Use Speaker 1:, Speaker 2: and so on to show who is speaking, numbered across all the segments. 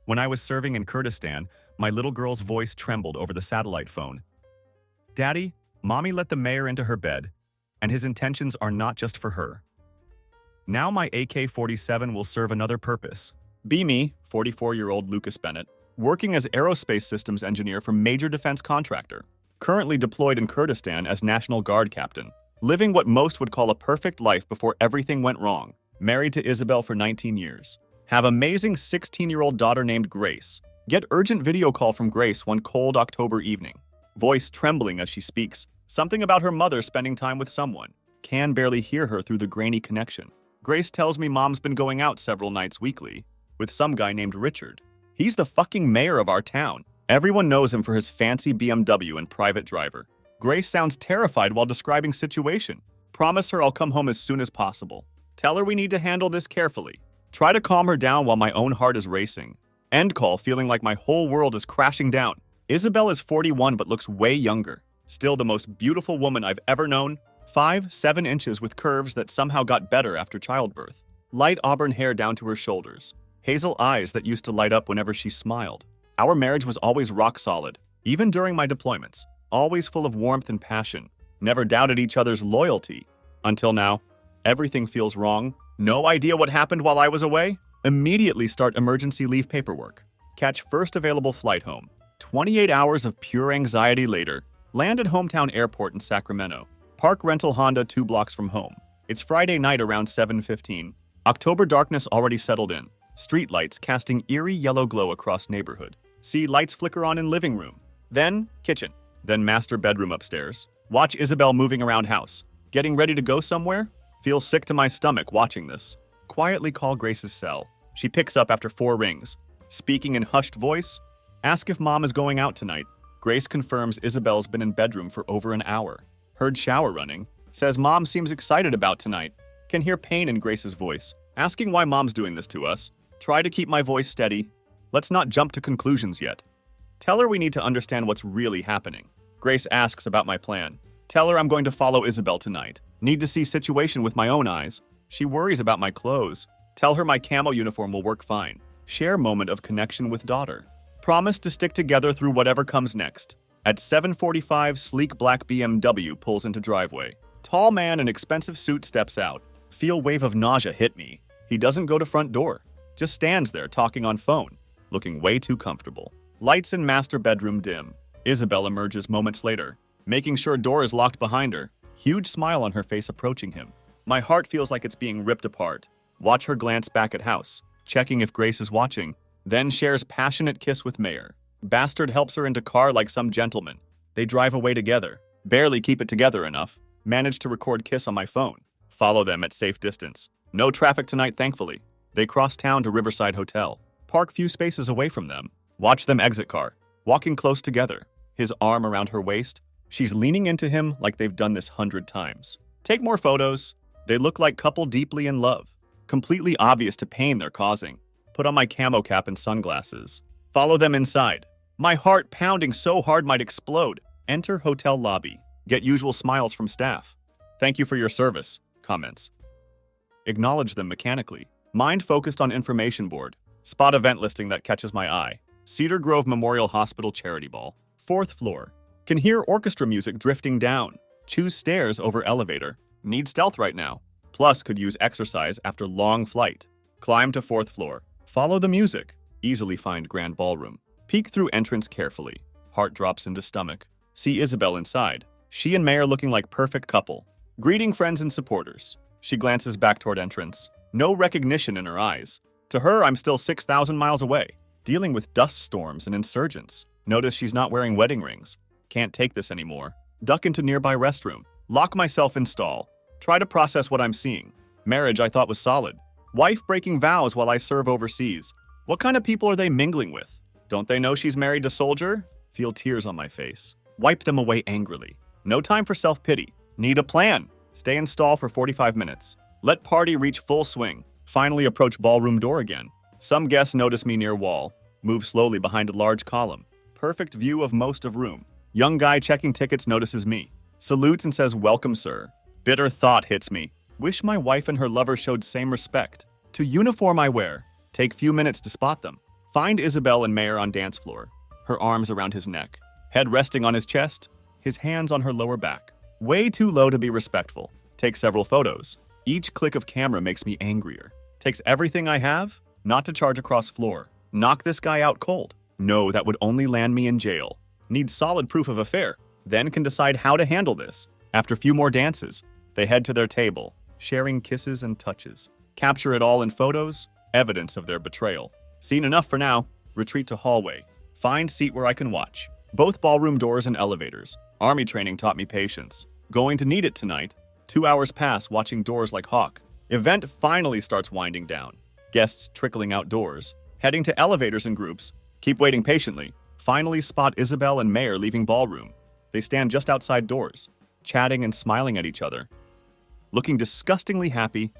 Speaker 1: When I was serving in Kurdistan, my little girl's voice trembled over the satellite phone. Daddy, Mommy let the mayor into her bed, and his intentions are not just for her. Now my AK-47 will serve another purpose. Be me, 44-year-old Lucas Bennett, working as aerospace systems engineer for major defense contractor, currently deployed in Kurdistan as National Guard captain, living what most would call a perfect life before everything went wrong, married to Isabel for 19 years. Have amazing 16-year-old daughter named Grace. Get urgent video call from Grace one cold October evening. Voice trembling as she speaks, something about her mother spending time with someone. Can barely hear her through the grainy connection. Grace tells me Mom's been going out several nights weekly with some guy named Richard. He's the fucking mayor of our town. Everyone knows him for his fancy BMW and private driver. Grace sounds terrified while describing situation. Promise her I'll come home as soon as possible. Tell her we need to handle this carefully. Try to calm her down while my own heart is racing. End call, feeling like my whole world is crashing down. Isabel is 41 but looks way younger. Still the most beautiful woman I've ever known. 5'7" inches with curves that somehow got better after childbirth. Light auburn hair down to her shoulders. Hazel eyes that used to light up whenever she smiled. Our marriage was always rock solid, even during my deployments. Always full of warmth and passion. Never doubted each other's loyalty. Until now, everything feels wrong. No idea what happened while I was away? Immediately start emergency leave paperwork. Catch first available flight home. 28 hours of pure anxiety later. Land at hometown airport in Sacramento. Park rental Honda 2 blocks from home. It's Friday night around 7:15. October darkness already settled in. Street lights casting eerie yellow glow across neighborhood. See lights flicker on in living room. Then kitchen. Then master bedroom upstairs. Watch Isabel moving around house. Getting ready to go somewhere? Feel sick to my stomach watching this. Quietly call Grace's cell. She picks up after 4 rings. Speaking in hushed voice, ask if Mom is going out tonight. Grace confirms Isabel's been in bedroom for over an hour. Heard shower running. Says Mom seems excited about tonight. Can hear pain in Grace's voice. Asking why Mom's doing this to us. Try to keep my voice steady. Let's not jump to conclusions yet. Tell her we need to understand what's really happening. Grace asks about my plan. Tell her I'm going to follow Isabel tonight. Need to see situation with my own eyes. She worries about my clothes. Tell her my camo uniform will work fine. Share moment of connection with daughter. Promise to stick together through whatever comes next. At 7:45, sleek black BMW pulls into driveway. Tall man in expensive suit steps out. Feel wave of nausea hit me. He doesn't go to front door. Just stands there talking on phone. Looking way too comfortable. Lights in master bedroom dim. Isabel emerges moments later. Making sure door is locked behind her. Huge smile on her face approaching him. My heart feels like it's being ripped apart. Watch her glance back at house. Checking if Grace is watching. Then shares passionate kiss with Mayor. Bastard helps her into car like some gentleman. They drive away together. Barely keep it together enough. Manage to record kiss on my phone. Follow them at safe distance. No traffic tonight, thankfully. They cross town to Riverside Hotel. Park few spaces away from them. Watch them exit car. Walking close together. His arm around her waist. She's leaning into him like they've done this 100 times. Take more photos. They look like couple deeply in love. Completely obvious to pain they're causing. Put on my camo cap and sunglasses. Follow them inside. My heart pounding so hard might explode. Enter hotel lobby. Get usual smiles from staff. Thank you for your service. Comments. Acknowledge them mechanically. Mind focused on information board. Spot event listing that catches my eye. Cedar Grove Memorial Hospital Charity Ball. 4th floor. Can hear orchestra music drifting down. Choose stairs over elevator. Need stealth right now. Plus could use exercise after long flight. Climb to 4th floor. Follow the music. Easily find grand ballroom. Peek through entrance carefully. Heart drops into stomach. See Isabel inside. She and Mayor looking like perfect couple. Greeting friends and supporters. She glances back toward entrance. No recognition in her eyes. To her, I'm still 6,000 miles away. Dealing with dust storms and insurgents. Notice she's not wearing wedding rings. Can't take this anymore. Duck into nearby restroom. Lock myself in stall. Try to process what I'm seeing. Marriage I thought was solid. Wife breaking vows while I serve overseas. What kind of people are they mingling with? Don't they know she's married to soldier? Feel tears on my face. Wipe them away angrily. No time for self-pity. Need a plan. Stay in stall for 45 minutes. Let party reach full swing. Finally approach ballroom door again. Some guests notice me near wall. Move slowly behind a large column. Perfect view of most of room. Young guy checking tickets notices me. Salutes and says, "Welcome, sir." Bitter thought hits me. Wish my wife and her lover showed same respect. To uniform I wear. Take few minutes to spot them. Find Isabel and Mayor on dance floor, her arms around his neck, head resting on his chest, his hands on her lower back. Way too low to be respectful. Take several photos. Each click of camera makes me angrier. Takes everything I have, not to charge across floor. Knock this guy out cold. No, that would only land me in jail. Need solid proof of affair. Then can decide how to handle this. After a few more dances, they head to their table, sharing kisses and touches. Capture it all in photos, evidence of their betrayal. Seen enough for now. Retreat to hallway. Find seat where I can watch. Both ballroom doors and elevators. Army training taught me patience. Going to need it tonight. 2 hours pass watching doors like hawk. Event finally starts winding down. Guests trickling outdoors. Heading to elevators in groups. Keep waiting patiently. Finally spot Isabel and Mayor leaving ballroom. They stand just outside doors, chatting and smiling at each other. Looking disgustingly happy.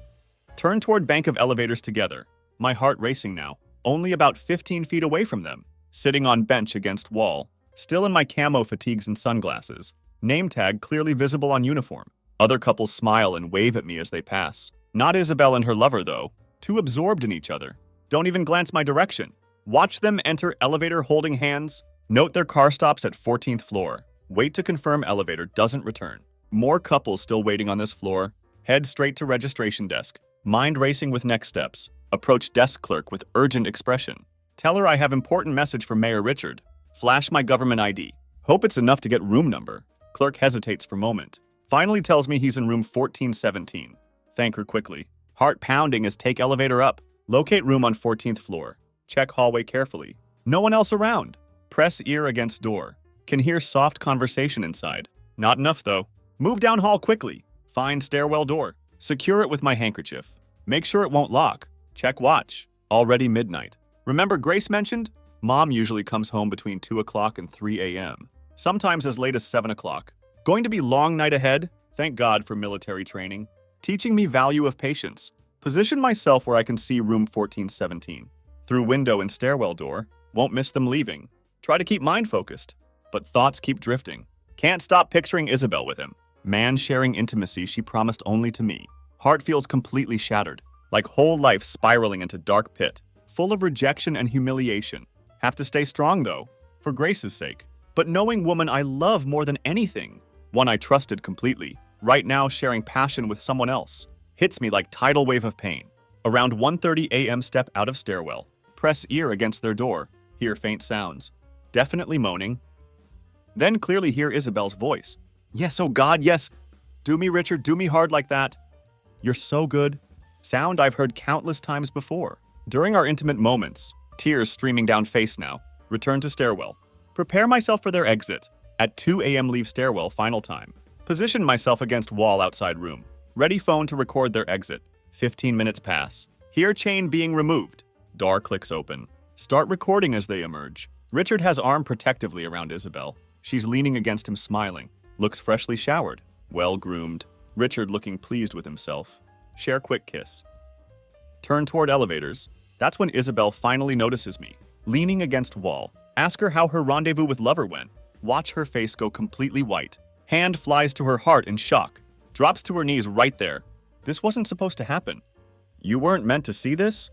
Speaker 1: Turn toward bank of elevators together. My heart racing now. Only about 15 feet away from them. Sitting on bench against wall. Still in my camo fatigues and sunglasses. Name tag clearly visible on uniform. Other couples smile and wave at me as they pass. Not Isabel and her lover, though. Too absorbed in each other. Don't even glance my direction. Watch them enter elevator holding hands. Note their car stops at 14th floor. Wait to confirm elevator doesn't return. More couples still waiting on this floor. Head straight to registration desk. Mind racing with next steps. Approach desk clerk with urgent expression. Tell her I have important message for Mayor Richard. Flash my government ID. Hope it's enough to get room number. Clerk hesitates for moment. Finally tells me he's in room 1417. Thank her quickly. Heart pounding as take elevator up. Locate room on 14th floor. Check hallway carefully. No one else around. Press ear against door. Can hear soft conversation inside. Not enough though. Move down hall quickly. Find stairwell door. Secure it with my handkerchief. Make sure it won't lock. Check watch. Already midnight. Remember Grace mentioned? Mom usually comes home between 2 o'clock and 3 a.m. Sometimes as late as 7 o'clock. Going to be long night ahead? Thank God for military training. Teaching me value of patience. Position myself where I can see room 1417. Through window and stairwell door. Won't miss them leaving. Try to keep mind focused. But thoughts keep drifting. Can't stop picturing Isabel with him. Man sharing intimacy she promised only to me. Heart feels completely shattered. Like whole life spiraling into dark pit. Full of rejection and humiliation. Have to stay strong though. For Grace's sake. But knowing woman I love more than anything. One I trusted completely. Right now sharing passion with someone else. Hits me like tidal wave of pain. Around 1:30 a.m. step out of stairwell. Press ear against their door. Hear faint sounds. Definitely moaning. Then clearly hear Isabel's voice. Yes, oh God, yes. Do me, Richard, do me hard like that. You're so good. Sound I've heard countless times before. During our intimate moments. Tears streaming down face now. Return to stairwell. Prepare myself for their exit. At 2 a.m. leave stairwell final time. Position myself against wall outside room. Ready phone to record their exit. 15 minutes pass. Hear chain being removed. Door clicks open. Start recording as they emerge. Richard has arm protectively around Isabel. She's leaning against him smiling. Looks freshly showered. Well-groomed. Richard looking pleased with himself. Share quick kiss. Turn toward elevators. That's when Isabel finally notices me. Leaning against wall. Ask her how her rendezvous with lover went. Watch her face go completely white. Hand flies to her heart in shock. Drops to her knees right there. This wasn't supposed to happen. You weren't meant to see this?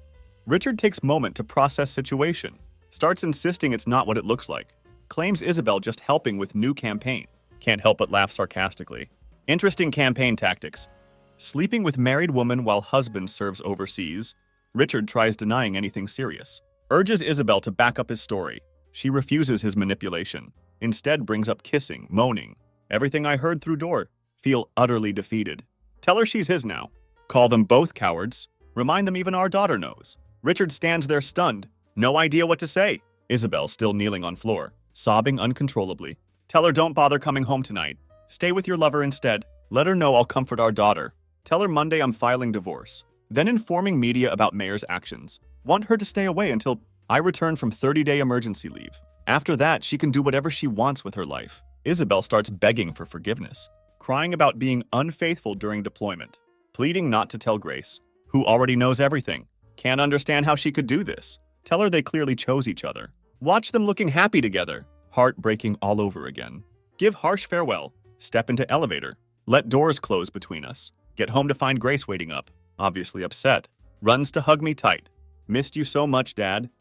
Speaker 1: Richard takes moment to process situation. Starts insisting it's not what it looks like. Claims Isabel just helping with new campaign. Can't help but laugh sarcastically. Interesting campaign tactics. Sleeping with married woman while husband serves overseas. Richard tries denying anything serious. Urges Isabel to back up his story. She refuses his manipulation. Instead brings up kissing, moaning. Everything I heard through door. Feel utterly defeated. Tell her she's his now. Call them both cowards. Remind them even our daughter knows. Richard stands there stunned. No idea what to say. Isabel still kneeling on floor. Sobbing uncontrollably. Tell her don't bother coming home tonight. Stay with your lover instead. Let her know I'll comfort our daughter. Tell her Monday I'm filing divorce. Then informing media about Mayor's actions. Want her to stay away until I return from 30-day emergency leave. After that, she can do whatever she wants with her life. Isabel starts begging for forgiveness. Crying about being unfaithful during deployment. Pleading not to tell Grace, who already knows everything. Can't understand how she could do this. Tell her they clearly chose each other. Watch them looking happy together. Heart breaking all over again. Give harsh farewell. Step into elevator. Let doors close between us. Get home to find Grace waiting up. Obviously upset. Runs to hug me tight. Missed you so much, Dad.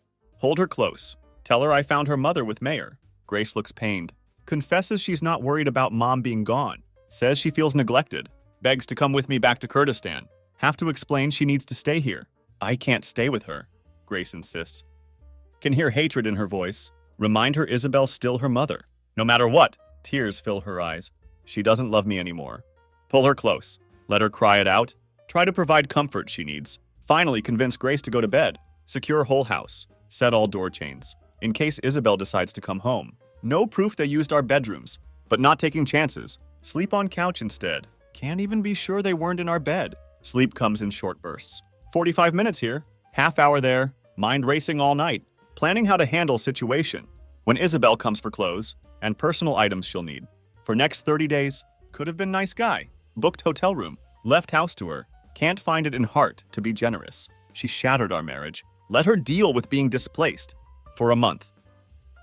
Speaker 1: Hold her close. Tell her I found her mother with Mayor. Grace looks pained. Confesses she's not worried about Mom being gone. Says she feels neglected. Begs to come with me back to Kurdistan. Have to explain she needs to stay here. I can't stay with her, Grace insists. Can hear hatred in her voice. Remind her Isabel's still her mother. No matter what, tears fill her eyes. She doesn't love me anymore. Pull her close. Let her cry it out. Try to provide comfort she needs. Finally convince Grace to go to bed. Secure whole house. Set all door chains. In case Isabel decides to come home. No proof they used our bedrooms. But not taking chances. Sleep on couch instead. Can't even be sure they weren't in our bed. Sleep comes in short bursts. 45 minutes here. Half hour there. Mind racing all night. Planning how to handle situation. When Isabel comes for clothes and personal items she'll need. For next 30 days, could have been nice guy. Booked hotel room. Left house to her. Can't find it in heart to be generous. She shattered our marriage. Let her deal with being displaced. For a month.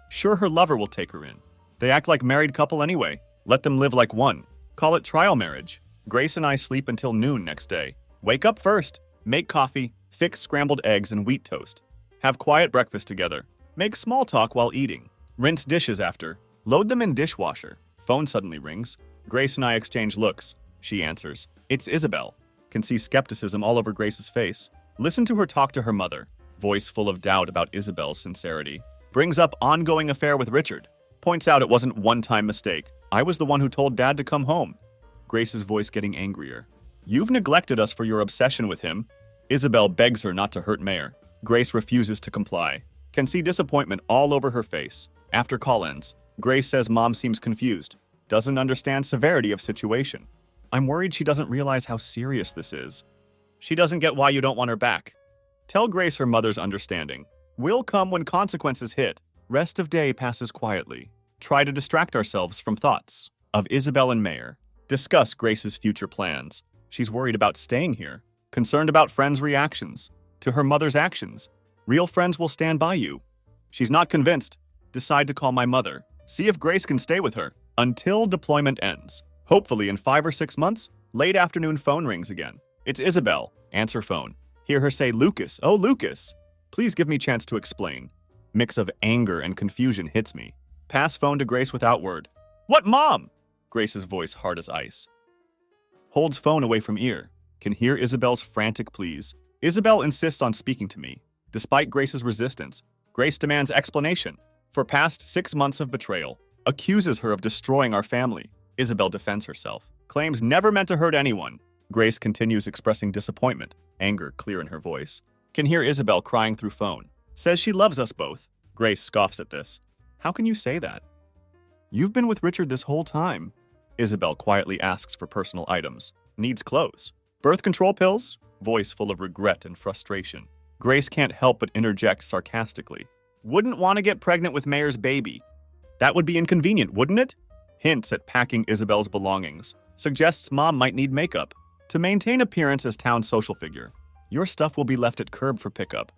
Speaker 1: Sure her lover will take her in. They act like married couple anyway. Let them live like one. Call it trial marriage. Grace and I sleep until noon next day. Wake up first. Make coffee. Fix scrambled eggs and wheat toast. Have quiet breakfast together. Make small talk while eating. Rinse dishes after. Load them in dishwasher. Phone suddenly rings. Grace and I exchange looks. She answers. It's Isabel. Can see skepticism all over Grace's face. Listen to her talk to her mother. Voice full of doubt about Isabel's sincerity. Brings up ongoing affair with Richard. Points out it wasn't one-time mistake. I was the one who told Dad to come home. Grace's voice getting angrier. You've neglected us for your obsession with him. Isabel begs her not to hurt Mayor. Grace refuses to comply. Can see disappointment all over her face. After call ends, Grace says Mom seems confused. Doesn't understand severity of situation. I'm worried she doesn't realize how serious this is. She doesn't get why you don't want her back. Tell Grace her mother's understanding. Will come when consequences hit. Rest of day passes quietly. Try to distract ourselves from thoughts of Isabel and Mayor. Discuss Grace's future plans. She's worried about staying here. Concerned about friends' reactions to her mother's actions. Real friends will stand by you. She's not convinced. Decide to call my mother. See if Grace can stay with her until deployment ends. Hopefully in 5 or 6 months, late afternoon phone rings again. It's Isabel. Answer phone. Hear her say, Lucas, oh Lucas. Please give me chance to explain. Mix of anger and confusion hits me. Pass phone to Grace without word. What, Mom? Grace's voice hard as ice. Holds phone away from ear. Can hear Isabel's frantic pleas. Isabel insists on speaking to me. Despite Grace's resistance, Grace demands explanation. For past 6 months of betrayal. Accuses her of destroying our family. Isabel defends herself. Claims never meant to hurt anyone. Grace continues expressing disappointment. Anger clear in her voice. Can hear Isabel crying through phone. Says she loves us both. Grace scoffs at this. How can you say that? You've been with Richard this whole time. Isabel quietly asks for personal items. Needs clothes. Birth control pills? Voice full of regret and frustration. Grace can't help but interject sarcastically. Wouldn't want to get pregnant with Mayor's baby. That would be inconvenient, wouldn't it? Hints at packing Isabel's belongings. Suggests Mom might need makeup. To maintain appearance as town social figure. Your stuff will be left at curb for pickup.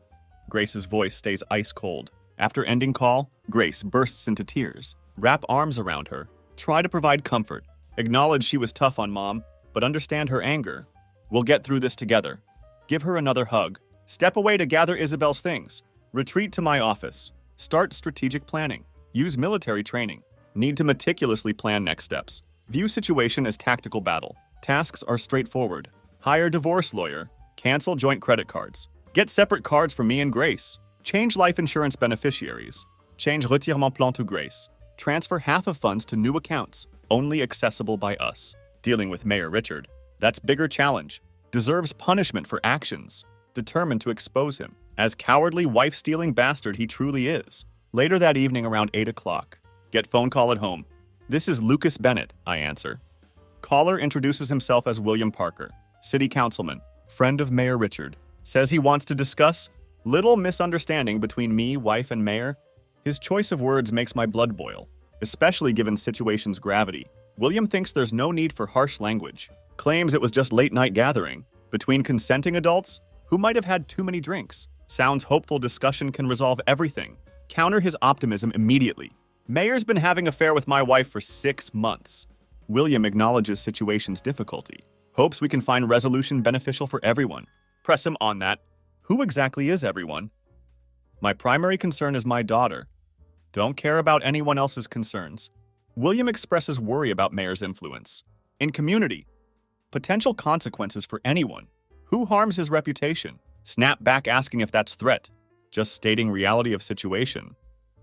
Speaker 1: Grace's voice stays ice cold. After ending call, Grace bursts into tears. Wrap arms around her. Try to provide comfort. Acknowledge she was tough on Mom, but understand her anger. We'll get through this together. Give her another hug. Step away to gather Isabel's things. Retreat to my office. Start strategic planning. Use military training. Need to meticulously plan next steps. View situation as tactical battle. Tasks are straightforward. Hire divorce lawyer. Cancel joint credit cards. Get separate cards for me and Grace. Change life insurance beneficiaries. Change retirement plan to Grace. Transfer half of funds to new accounts, only accessible by us. Dealing with Mayor Richard. That's bigger challenge. Deserves punishment for actions. Determined to expose him. As cowardly wife-stealing bastard he truly is. Later that evening around 8 o'clock. Get phone call at home. This is Lucas Bennett, I answer. Caller introduces himself as William Parker, city councilman, friend of Mayor Richard. Says he wants to discuss little misunderstanding between me, wife, and Mayor. His choice of words makes my blood boil, especially given situation's gravity. William thinks there's no need for harsh language. Claims it was just late-night gathering between consenting adults who might have had too many drinks. Sounds hopeful discussion can resolve everything. Counter his optimism immediately. Mayor's been having an affair with my wife for 6 months. William acknowledges situation's difficulty. Hopes we can find resolution beneficial for everyone. Press him on that. Who exactly is everyone? My primary concern is my daughter. Don't care about anyone else's concerns. William expresses worry about Mayer's influence. In community, potential consequences for anyone. Who harms his reputation? Snap back asking if that's threat. Just stating reality of situation.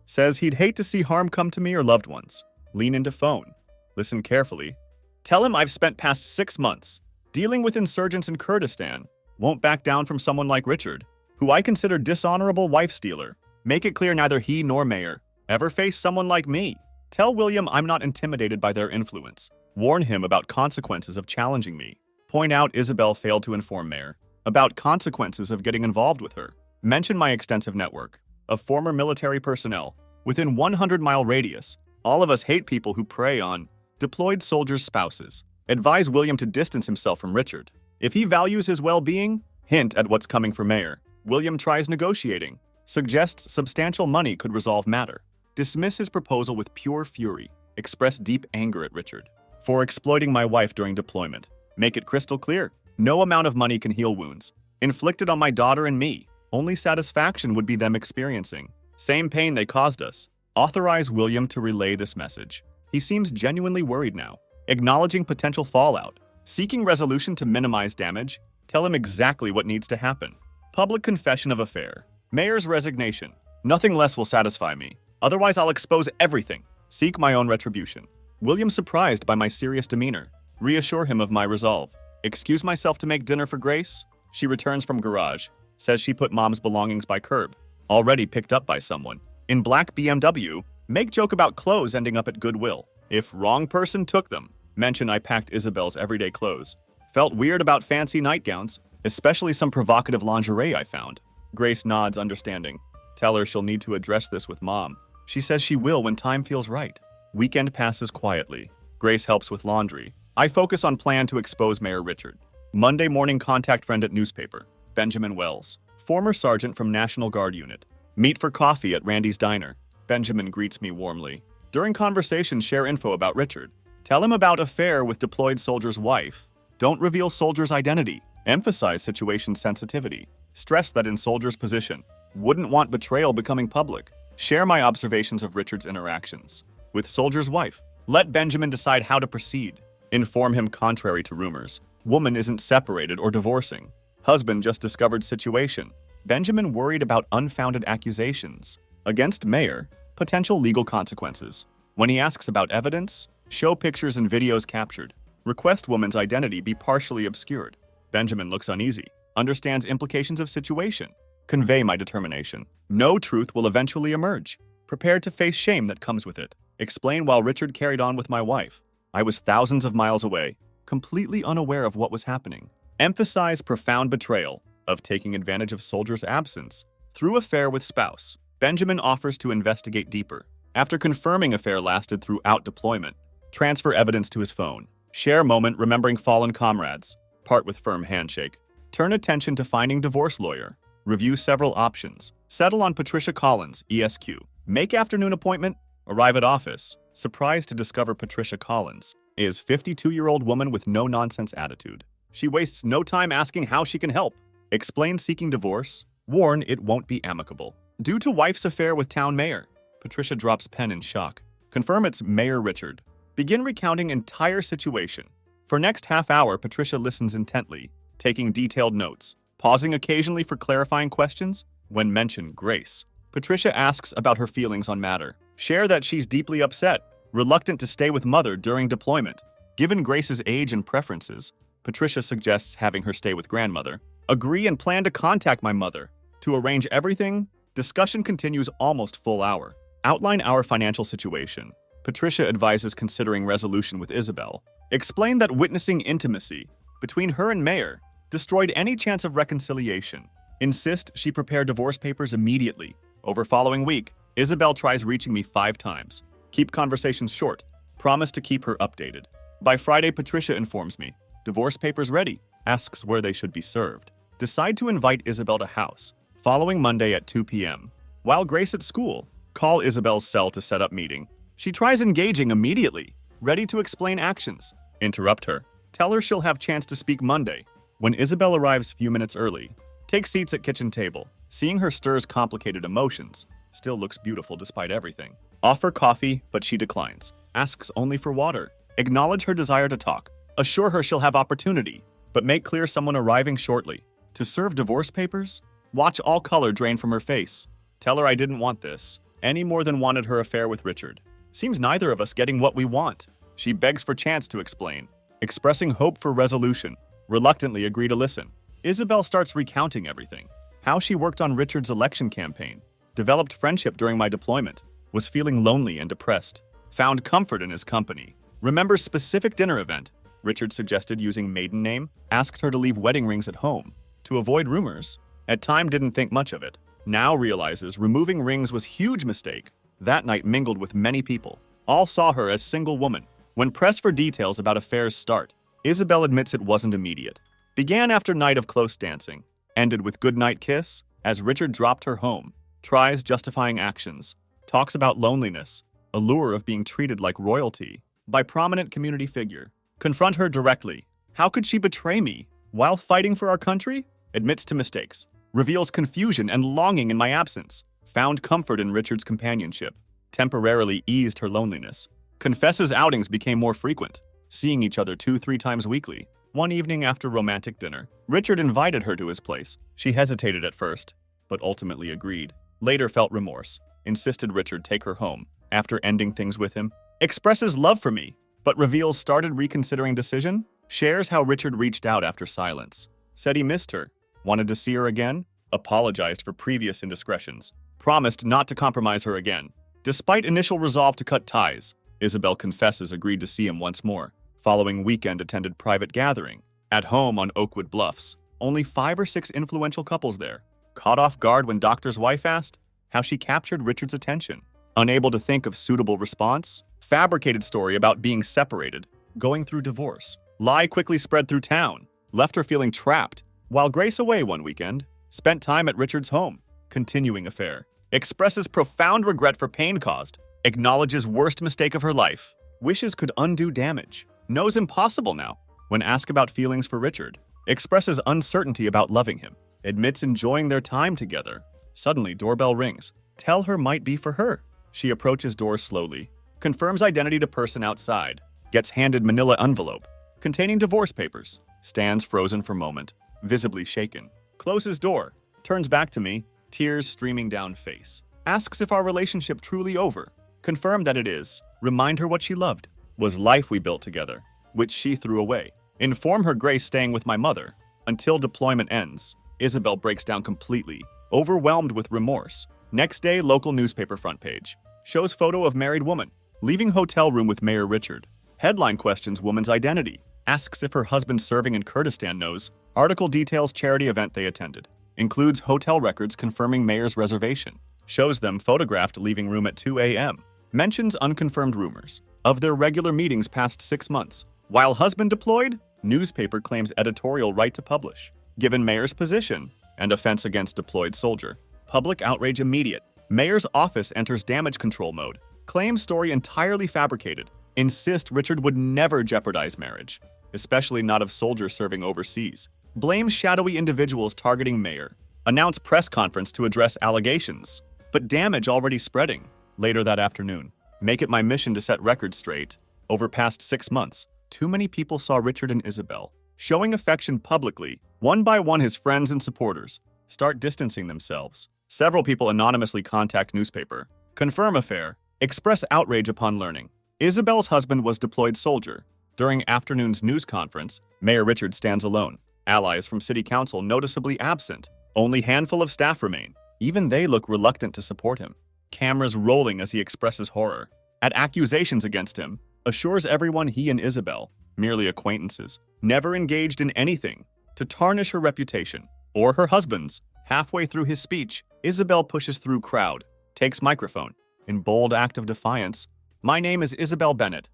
Speaker 1: Says he'd hate to see harm come to me or loved ones. Lean into phone. Listen carefully. Tell him I've spent past 6 months dealing with insurgents in Kurdistan. Won't back down from someone like Richard, who I consider dishonorable wife stealer. Make it clear neither he nor Mayer ever face someone like me. Tell William I'm not intimidated by their influence. Warn him about consequences of challenging me. Point out Isabel failed to inform Mayer about consequences of getting involved with her. Mention my extensive network of former military personnel within 100-mile radius. All of us hate people who prey on deployed soldiers' spouses. Advise William to distance himself from Richard. If he values his well-being, hint at what's coming for Mayer. William tries negotiating. Suggests substantial money could resolve matter. Dismiss his proposal with pure fury. Express deep anger at Richard for exploiting my wife during deployment. Make it crystal clear. No amount of money can heal wounds inflicted on my daughter and me. Only satisfaction would be them experiencing same pain they caused us. Authorize William to relay this message. He seems genuinely worried now. Acknowledging potential fallout. Seeking resolution to minimize damage. Tell him exactly what needs to happen. Public confession of affair. Mayer's resignation. Nothing less will satisfy me. Otherwise, I'll expose everything. Seek my own retribution. William surprised by my serious demeanor. Reassure him of my resolve. Excuse myself to make dinner for Grace. She returns from garage. Says she put mom's belongings by curb. Already picked up by someone. In black BMW, make joke about clothes ending up at Goodwill. If wrong person took them, mention I packed Isabel's everyday clothes. Felt weird about fancy nightgowns, especially some provocative lingerie I found. Grace nods understanding. Tell her she'll need to address this with mom. She says she will when time feels right. Weekend passes quietly. Grace helps with laundry. I focus on plan to expose Mayor Richard. Monday morning contact friend at newspaper. Benjamin Wells, former sergeant from National Guard unit. Meet for coffee at Randy's diner. Benjamin greets me warmly. During conversation, share info about Richard. Tell him about affair with deployed soldier's wife. Don't reveal soldier's identity. Emphasize situation sensitivity. Stress that in soldier's position. Wouldn't want betrayal becoming public. Share my observations of Richard's interactions with soldier's wife. Let Benjamin decide how to proceed. Inform him contrary to rumors. Woman isn't separated or divorcing. Husband just discovered situation. Benjamin worried about unfounded accusations. Against Mayor, potential legal consequences. When he asks about evidence, show pictures and videos captured. Request woman's identity be partially obscured. Benjamin looks uneasy. Understands implications of situation. Convey my determination. No truth will eventually emerge. Prepared to face shame that comes with it. Explain while Richard carried on with my wife. I was thousands of miles away, completely unaware of what was happening. Emphasize profound betrayal of taking advantage of soldier's absence. Through affair with spouse, Benjamin offers to investigate deeper. After confirming affair lasted throughout deployment, transfer evidence to his phone. Share moment remembering fallen comrades. Part with firm handshake. Turn attention to finding divorce lawyer. Review several options. Settle on Patricia Collins, ESQ. Make afternoon appointment. Arrive at office. Surprised to discover Patricia Collins is 52-year-old woman with no-nonsense attitude. She wastes no time asking how she can help. Explain seeking divorce. Warn it won't be amicable. Due to wife's affair with town mayor. Patricia drops pen in shock. Confirm it's Mayor Richard. Begin recounting entire situation. For next half hour, Patricia listens intently, taking detailed notes. Pausing occasionally for clarifying questions. When mentioned Grace, Patricia asks about her feelings on matter. Share that she's deeply upset, reluctant to stay with mother during deployment. Given Grace's age and preferences, Patricia suggests having her stay with grandmother. Agree and plan to contact my mother. To arrange everything, discussion continues almost full hour. Outline our financial situation. Patricia advises considering resolution with Isabel. Explain that witnessing intimacy between her and Mayor destroyed any chance of reconciliation. Insist she prepare divorce papers immediately. Over following week, Isabel tries reaching me 5 times. Keep conversations short. Promise to keep her updated. By Friday, Patricia informs me. Divorce papers ready. Asks where they should be served. Decide to invite Isabel to house. Following Monday at 2 p.m. While Grace at school, call Isabel's cell to set up meeting. She tries engaging immediately, ready to explain actions. Interrupt her. Tell her she'll have chance to speak Monday. When Isabel arrives few minutes early, take seats at kitchen table. Seeing her stirs complicated emotions. Still looks beautiful despite everything. Offer coffee, but she declines. Asks only for water. Acknowledge her desire to talk. Assure her she'll have opportunity, but make clear someone arriving shortly. To serve divorce papers? Watch all color drain from her face. Tell her I didn't want this, any more than wanted her affair with Richard. Seems neither of us getting what we want. She begs for chance to explain, expressing hope for resolution. Reluctantly agree to listen. Isabel starts recounting everything. How she worked on Richard's election campaign, developed friendship during my deployment, was feeling lonely and depressed, found comfort in his company. Remembers specific dinner event. Richard suggested using maiden name, asked her to leave wedding rings at home, to avoid rumors. At time didn't think much of it. Now realizes removing rings was huge mistake. That night mingled with many people. All saw her as single woman. When pressed for details about affair's start, Isabel admits it wasn't immediate. Began after night of close dancing. Ended with goodnight kiss as Richard dropped her home. Tries justifying actions. Talks about loneliness. Allure of being treated like royalty by prominent community figure. Confront her directly. How could she betray me while fighting for our country? Admits to mistakes. Reveals confusion and longing in my absence. Found comfort in Richard's companionship. Temporarily eased her loneliness. Confesses outings became more frequent. Seeing each other 2-3 times weekly. One evening after romantic dinner, Richard invited her to his place. She hesitated at first, but ultimately agreed. Later felt remorse. Insisted Richard take her home. After ending things with him, expresses love for me, but reveals started reconsidering decision. Shares how Richard reached out after silence. Said he missed her. Wanted to see her again. Apologized for previous indiscretions. Promised not to compromise her again. Despite initial resolve to cut ties, Isabel confesses agreed to see him once more. Following weekend attended private gathering. At home on Oakwood Bluffs. Only 5 or 6 influential couples there. Caught off guard when doctor's wife asked how she captured Richard's attention. Unable to think of suitable response. Fabricated story about being separated. Going through divorce. Lie quickly spread through town. Left her feeling trapped. While Grace away one weekend. Spent time at Richard's home. Continuing affair. Expresses profound regret for pain caused. Acknowledges worst mistake of her life. Wishes could undo damage. Knows impossible now. When asked about feelings for Richard. Expresses uncertainty about loving him. Admits enjoying their time together. Suddenly, doorbell rings. Tell her might be for her. She approaches door slowly. Confirms identity to person outside. Gets handed manila envelope. Containing divorce papers. Stands frozen for moment. Visibly shaken. Closes door. Turns back to me. Tears streaming down face. Asks if our relationship truly over. Confirm that it is. Remind her what she loved. Was life we built together. Which she threw away. Inform her Grace staying with my mother. Until deployment ends. Isabel breaks down completely. Overwhelmed with remorse. Next day, local newspaper front page. Shows photo of married woman. Leaving hotel room with Mayor Richard. Headline questions woman's identity. Asks if her husband serving in Kurdistan knows. Article details charity event they attended. Includes hotel records confirming mayor's reservation. Shows them photographed leaving room at 2 a.m. Mentions unconfirmed rumors. Of their regular meetings past 6 months. While husband deployed, newspaper claims editorial right to publish. Given mayor's position and offense against deployed soldier. Public outrage immediate. Mayor's office enters damage control mode. Claims story entirely fabricated. Insist Richard would never jeopardize marriage, especially not of soldiers serving overseas. Blames shadowy individuals targeting mayor. Announce press conference to address allegations, but damage already spreading. Later that afternoon, make it my mission to set records straight. Over past 6 months, too many people saw Richard and Isabel, showing affection publicly. One by one, his friends and supporters start distancing themselves. Several people anonymously contact newspaper, confirm affair, express outrage upon learning. Isabel's husband was deployed soldier. During afternoon's news conference, Mayor Richard stands alone. Allies from city council noticeably absent. Only handful of staff remain. Even they look reluctant to support him. Cameras rolling as he expresses horror. At accusations against him, assures everyone he and Isabel, merely acquaintances, never engaged in anything to tarnish her reputation or her husband's. Halfway through his speech, Isabel pushes through crowd, takes microphone. In bold act of defiance, my name is Isabel Bennett.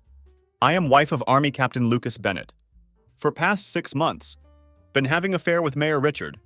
Speaker 1: I am wife of Army Captain Lucas Bennett. For past 6 months, been having affair with Mayor Richard.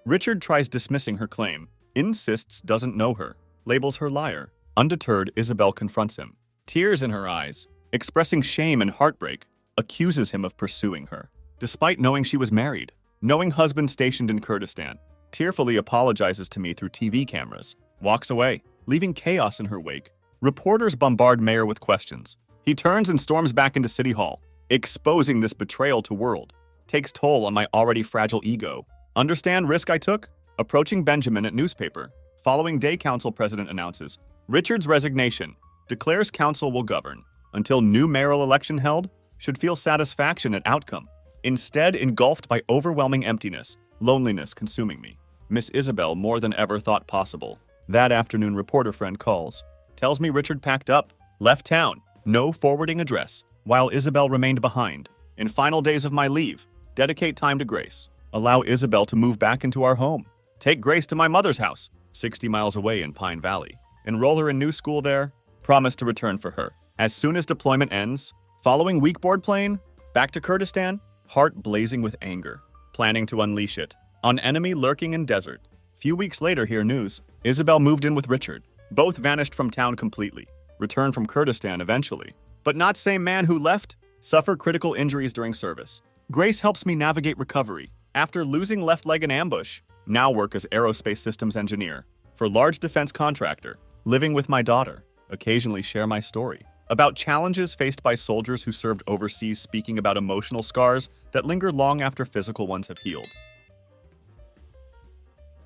Speaker 1: Richard tries dismissing her claim, insists doesn't know her, labels her liar. Undeterred, Isabel confronts him. Tears in her eyes, expressing shame and heartbreak, accuses him of pursuing her. Despite knowing she was married, knowing husband stationed in Kurdistan, tearfully apologizes to me through TV cameras, walks away, leaving chaos in her wake. Reporters bombard Mayor with questions. He turns and storms back into City Hall, exposing this betrayal to world. Takes toll on my already fragile ego. Understand risk I took? Approaching Benjamin at newspaper. Following day council president announces Richard's resignation, declares council will govern until new mayoral election held, should feel satisfaction at outcome. Instead, engulfed by overwhelming emptiness, loneliness consuming me. Miss Isabel more than ever thought possible. That afternoon, reporter friend calls, tells me Richard packed up, left town, no forwarding address, while Isabel remained behind. In final days of my leave, dedicate time to Grace. Allow Isabel to move back into our home. Take Grace to my mother's house, 60 miles away in Pine Valley. Enroll her in new school there. Promise to return for her. As soon as deployment ends, following week board plane, back to Kurdistan, heart blazing with anger, planning to unleash it on enemy lurking in desert. Few weeks later, hear news. Isabel moved in with Richard. Both vanished from town completely. Returned from Kurdistan eventually. But not same man who left, suffer critical injuries during service. Grace helps me navigate recovery. After losing left leg in ambush, now work as aerospace systems engineer for large defense contractor. Living with my daughter, occasionally share my story about challenges faced by soldiers who served overseas, speaking about emotional scars that linger long after physical ones have healed.